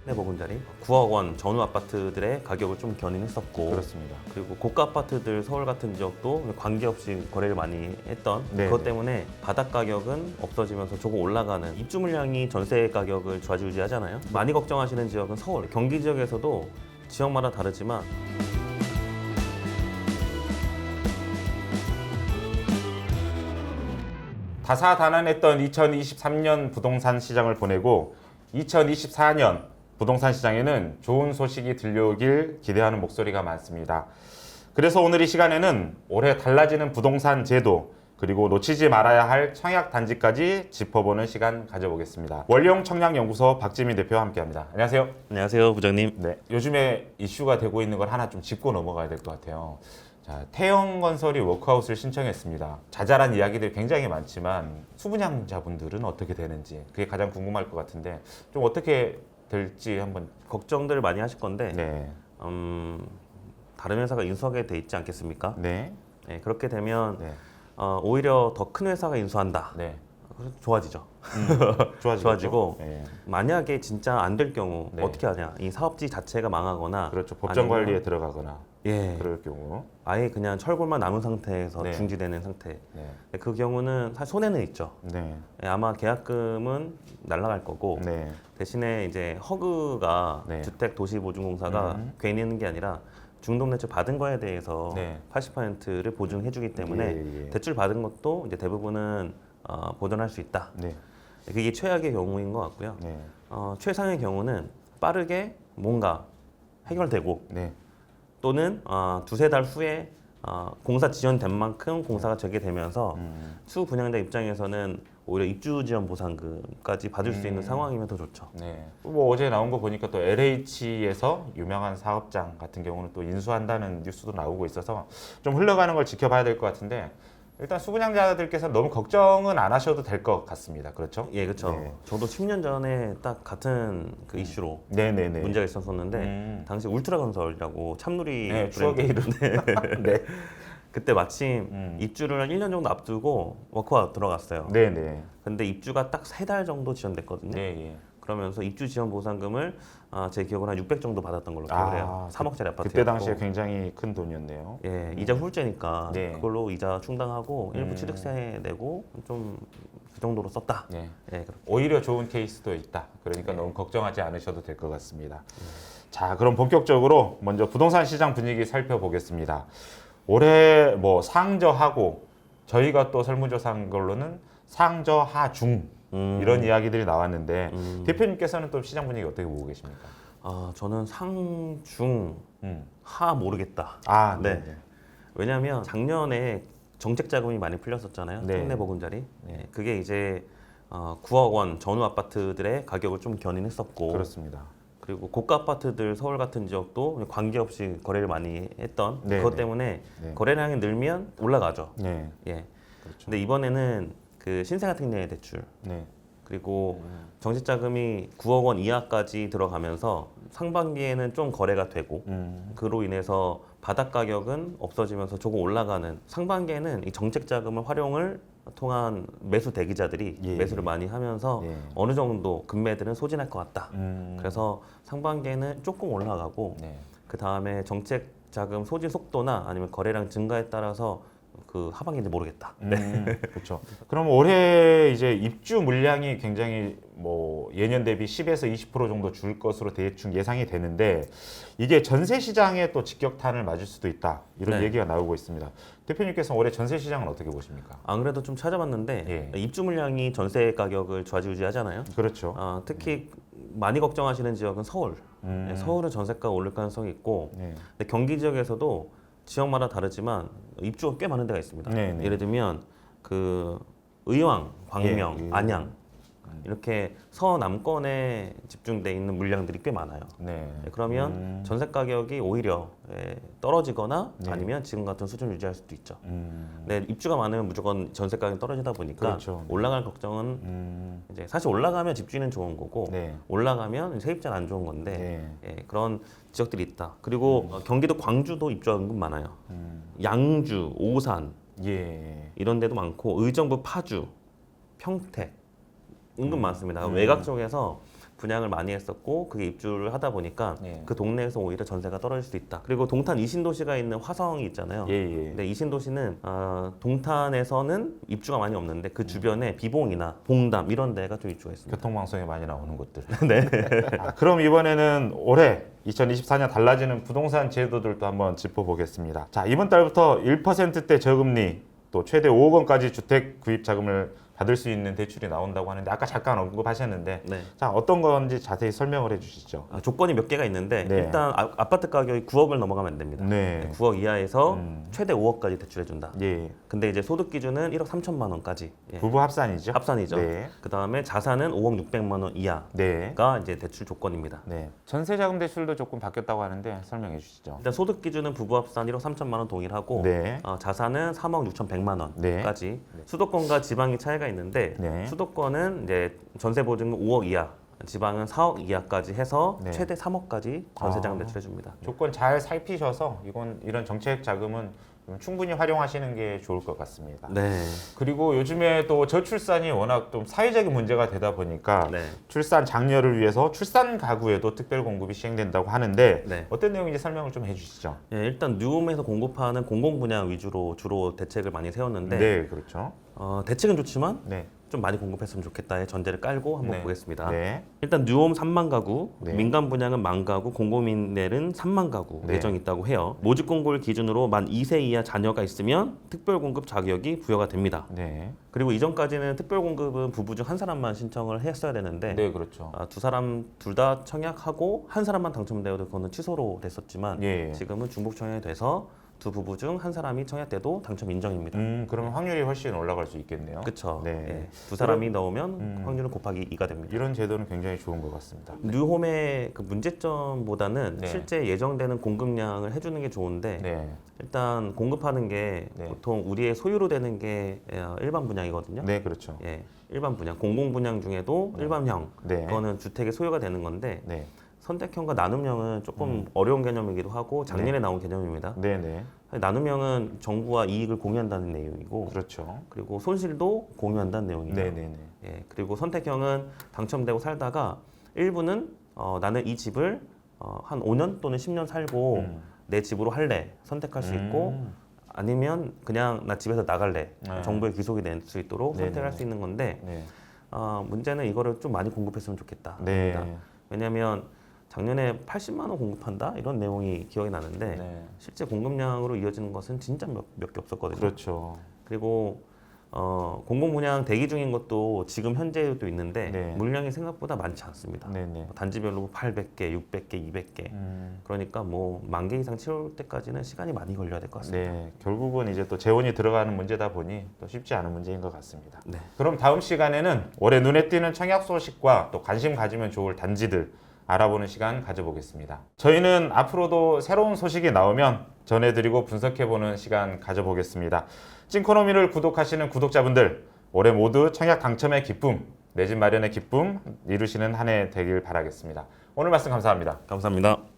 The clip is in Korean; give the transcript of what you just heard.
4보금자리 9억 원 전후 아파트들의 가격을 좀 견인했었고, 그렇습니다. 그리고 고가 아파트들 서울 같은 지역도 관계없이 거래를 많이 했던 네, 그것 네. 때문에 바닥 가격은 없어지면서 조금 올라가는, 입주 물량이 전세 가격을 좌지우지하잖아요. 많이 걱정하시는 지역은 서울, 경기 지역에서도 지역마다 다르지만 다사다난했던 2023년 부동산 시장을 보내고 2024년 부동산 시장에는 좋은 소식이 들려오길 기대하는 목소리가 많습니다. 그래서 오늘 이 시간에는 올해 달라지는 부동산 제도, 그리고 놓치지 말아야 할 청약 단지까지 짚어보는 시간 가져보겠습니다. 원령 청약연구소 박지민 대표와 함께합니다. 안녕하세요. 안녕하세요, 부장님. 네, 요즘에 이슈가 되고 있는 걸 하나 좀 짚고 넘어가야 될 것 같아요. 자, 태영건설이 워크아웃을 신청했습니다. 자잘한 이야기들이 굉장히 많지만 수분양자분들은 어떻게 되는지 그게 가장 궁금할 것 같은데 좀 어떻게 될지 한번. 걱정들 많이 하실 건데 네, 다른 회사가 인수하게 돼 있지 않겠습니까? 네, 네, 그렇게 되면 네, 오히려 더 큰 회사가 인수한다. 네. 그래서 좋아지죠. 좋아지고. 네. 만약에 진짜 안 될 경우 네. 어떻게 하냐? 이 사업지 자체가 망하거나, 그렇죠. 법정 아니면, 관리에 들어가거나 예, 그럴 경우. 아예 그냥 철골만 남은 상태에서 네. 중지되는 상태. 네, 그 경우는 사실 손해는 있죠. 네, 예, 아마 계약금은 날라갈 거고, 네, 대신에 이제 허그가 네. 주택도시보증공사가 괜히 있는 게 아니라 중도매출 받은 거에 대해서 네. 80%를 보증해주기 때문에 예. 대출 받은 것도 이제 대부분은 보전할 수 있다. 네, 그게 최악의 경우인 것 같고요. 네, 최상의 경우는 빠르게 뭔가 해결되고, 네, 또는 두세 달 후에 공사 지연된 만큼 공사가 재개되면서 추후 분양자 입장에서는 오히려 입주 지원 보상금까지 받을 수 있는 상황이면 더 좋죠. 네. 뭐 어제 나온 거 보니까 또 LH에서 유명한 사업장 같은 경우는 또 인수한다는 뉴스도 나오고 있어서 좀 흘러가는 걸 지켜봐야 될 것 같은데, 일단 수분양자들께서 너무 걱정은 안 하셔도 될 것 같습니다. 그렇죠? 예, 그렇죠. 네. 저도 10년 전에 딱 같은 그 이슈로 네네네. 문제가 있었었는데 당시 울트라건설이라고 참누리 네, 추억의 이름. 브랜드. 네. 그때 마침 입주를 한 1년 정도 앞두고 워크아웃 들어갔어요. 네네. 근데 입주가 딱 3달 정도 지연됐거든요. 네, 예. 그러면서 입주 지원 보상금을 제 기억으로 한 600 정도 받았던 걸로 기억을 해요. 3억짜리 아파트였고. 그때 당시에 굉장히 큰 돈이었네요. 예, 이자 후불제니까 네. 그걸로 이자 충당하고 일부 취득세 내고 좀 그 정도로 썼다. 네. 예, 그렇게. 오히려 좋은 케이스도 있다. 그러니까 너무 걱정하지 않으셔도 될 것 같습니다. 자, 그럼 본격적으로 먼저 부동산 시장 분위기 살펴보겠습니다. 올해 뭐 상저하고, 저희가 또 설문조사한 걸로는 상저하중 이런 이야기들이 나왔는데 대표님께서는 또 시장 분위기 어떻게 보고 계십니까? 저는 상, 중, 하 모르겠다. 아, 네. 네. 왜냐하면 작년에 정책 자금이 많이 풀렸었잖아요. 네. 4보금자리. 네. 그게 이제 9억 원 전후 아파트들의 가격을 좀 견인했었고, 그렇습니다. 그리고 고가 아파트들 서울 같은 지역도 관계없이 거래를 많이 했던 네, 그것 네. 때문에 네. 거래량이 늘면 올라가죠. 네. 예. 그렇죠. 근데 이번에는 그 신생아특례 대출, 네. 그리고 정책 자금이 9억 원 이하까지 들어가면서 상반기에는 좀 거래가 되고, 그로 인해서 바닥 가격은 없어지면서 조금 올라가는, 상반기에는 이 정책 자금을 활용을 통한 매수 대기자들이 예. 매수를 많이 하면서 예. 어느 정도 금매들은 소진할 것 같다. 음. 그래서 상반기에는 조금 올라가고, 네. 그 다음에 정책 자금 소진 속도나 아니면 거래량 증가에 따라서 그 하반기인지 모르겠다. 그렇죠. 그럼 올해 이제 입주 물량이 굉장히 뭐 예년 대비 10에서 20% 정도 줄 것으로 대충 예상이 되는데, 이게 전세 시장에 또 직격탄을 맞을 수도 있다, 이런 네. 얘기가 나오고 있습니다. 대표님께서 올해 전세 시장은 어떻게 보십니까? 안 그래도 좀 찾아봤는데 예. 입주 물량이 전세 가격을 좌지우지하잖아요. 그렇죠. 특히 많이 걱정하시는 지역은 서울. 네, 서울은 전세가가 오를 가능성이 있고, 네. 근데 경기 지역에서도 지역마다 다르지만 입주가 꽤 많은 데가 있습니다. 네, 네. 예를 들면 그 의왕, 광명, 예, 예. 안양 이렇게 서남권에 집중돼 있는 물량들이 꽤 많아요. 네. 네, 그러면 전세 가격이 오히려 떨어지거나 네. 아니면 지금 같은 수준을 유지할 수도 있죠. 음. 네, 입주가 많으면 무조건 전세 가격이 떨어지다 보니까 그렇죠. 올라갈 걱정은 이제 사실 올라가면 집주인은 좋은 거고, 네. 올라가면 세입자는 안 좋은 건데, 네. 예, 그런 지역들이 있다. 그리고 경기도 광주도 입주가 은근 많아요. 양주, 오산 예. 이런 데도 많고, 의정부 파주, 평택 은근 많습니다. 외곽 쪽에서 분양을 많이 했었고 그게 입주를 하다 보니까 예. 그 동네에서 오히려 전세가 떨어질 수도 있다. 그리고 동탄 이신도시가 있는 화성이 있잖아요. 예, 예. 근데 이신도시는 동탄에서는 입주가 많이 없는데 그 주변에 비봉이나 봉담 이런 데가 좀 입주가 있습니다. 교통방송에 많이 나오는 곳들. 네. 그럼 이번에는 올해 2024년 달라지는 부동산 제도들도 한번 짚어보겠습니다. 자, 이번 달부터 1%대 저금리 또 최대 5억 원까지 주택 구입 자금을 받을 수 있는 대출이 나온다고 하는데 아까 잠깐 언급하셨는데 네. 자, 어떤 건지 자세히 설명을 해주시죠. 조건이 몇 개가 있는데 네. 일단 아파트 가격이 9억을 넘어가면 안 됩니다. 네. 9억 이하에서 최대 5억까지 대출해준다. 예. 근데 이제 소득 기준은 1억 3천만 원까지. 예. 부부 합산이죠. 합산이죠. 네. 그 다음에 자산은 5억 600만 원 이하가 네. 이제 대출 조건입니다. 네. 전세자금 대출도 조금 바뀌었다고 하는데 설명해 주시죠. 일단 소득 기준은 부부 합산 1억 3천만 원 동일하고 네. 자산은 3억 6,100만 네. 원까지. 수도권과 지방의 차이가 있는데 네. 수도권은 이제 전세 보증금 5억 이하, 지방은 4억 이하까지 해서 네. 최대 3억까지 전세자금 대출해 줍니다. 조건 잘 살피셔서 이런 정책 자금은 충분히 활용하시는 게 좋을 것 같습니다. 네. 그리고 요즘에 또 저출산이 워낙 좀 사회적인 문제가 되다 보니까 네. 출산 장려를 위해서 출산 가구에도 특별 공급이 시행된다고 하는데 네. 어떤 내용인지 설명을 좀 해주시죠. 예, 일단 뉴홈에서 공급하는 공공 분양 위주로 주로 대책을 많이 세웠는데 네, 그렇죠. 대책은 좋지만 네, 좀 많이 공급했으면 좋겠다의 전제를 깔고 한번 네. 보겠습니다. 네, 일단 뉴홈 3만 가구, 네. 민간 분양은 1만 가구, 공공임대는 3만 가구 네. 예정이 있다고 해요. 모집 공고를 기준으로 만 2세 이하 자녀가 있으면 특별 공급 자격이 부여가 됩니다. 네, 그리고 이전까지는 특별 공급은 부부 중 한 사람만 신청을 했어야 되는데 네, 그렇죠. 두 사람 둘 다 청약하고 한 사람만 당첨되어도 그거는 취소로 됐었지만 예. 지금은 중복 청약이 돼서 두 부부 중 한 사람이 청약돼도 당첨 인정입니다. 그러면 확률이 훨씬 올라갈 수 있겠네요. 그렇죠. 네. 예. 두 사람이 넣으면 확률은 곱하기 2가 됩니다. 이런 제도는 굉장히 좋은 것 같습니다. 뉴홈의 그 문제점보다는 네. 실제 예정되는 공급량을 해주는 게 좋은데 네, 일단 공급하는 게 네. 보통 우리의 소유로 되는 게 일반 분양이거든요. 네, 그렇죠. 예, 일반 분양, 공공 분양 중에도 일반형 네, 그거는 주택의 소유가 되는 건데 네, 선택형과 나눔형은 조금 어려운 개념이기도 하고 작년에 나온 개념입니다. 네, 네, 나눔형은 정부와 이익을 공유한다는 내용이고 그렇죠. 그리고 손실도 공유한다는 내용이에요. 네, 네, 네. 예, 그리고 선택형은 당첨되고 살다가 일부는 나는 이 집을 한 5년 또는 10년 살고 내 집으로 할래 선택할 수 있고 아니면 그냥 나 집에서 나갈래 네. 정부에 귀속이 될 수 있도록 네네네. 선택할 수 있는 건데 네, 문제는 이거를 좀 많이 공급했으면 좋겠다. 네. 왜냐하면 작년에 80만 원 공급한다 이런 내용이 기억이 나는데 네. 실제 공급량으로 이어지는 것은 진짜 몇 개 없었거든요. 그렇죠. 그리고 공공 분양 대기 중인 것도 지금 현재도 있는데 네. 물량이 생각보다 많지 않습니다. 네, 네. 단지별로 800개, 600개, 200개. 그러니까 뭐 10,000개 이상 채울 때까지는 시간이 많이 걸려야 될 것 같습니다. 네, 결국은 이제 또 재원이 들어가는 문제다 보니 또 쉽지 않은 문제인 것 같습니다. 네. 그럼 다음 시간에는 올해 눈에 띄는 청약 소식과 또 관심 가지면 좋을 단지들 알아보는 시간 가져보겠습니다. 저희는 앞으로도 새로운 소식이 나오면 전해드리고 분석해보는 시간 가져보겠습니다. 찐코노미를 구독하시는 구독자분들 올해 모두 청약 당첨의 기쁨, 내 집 마련의 기쁨 이루시는 한 해 되길 바라겠습니다. 오늘 말씀 감사합니다. 감사합니다.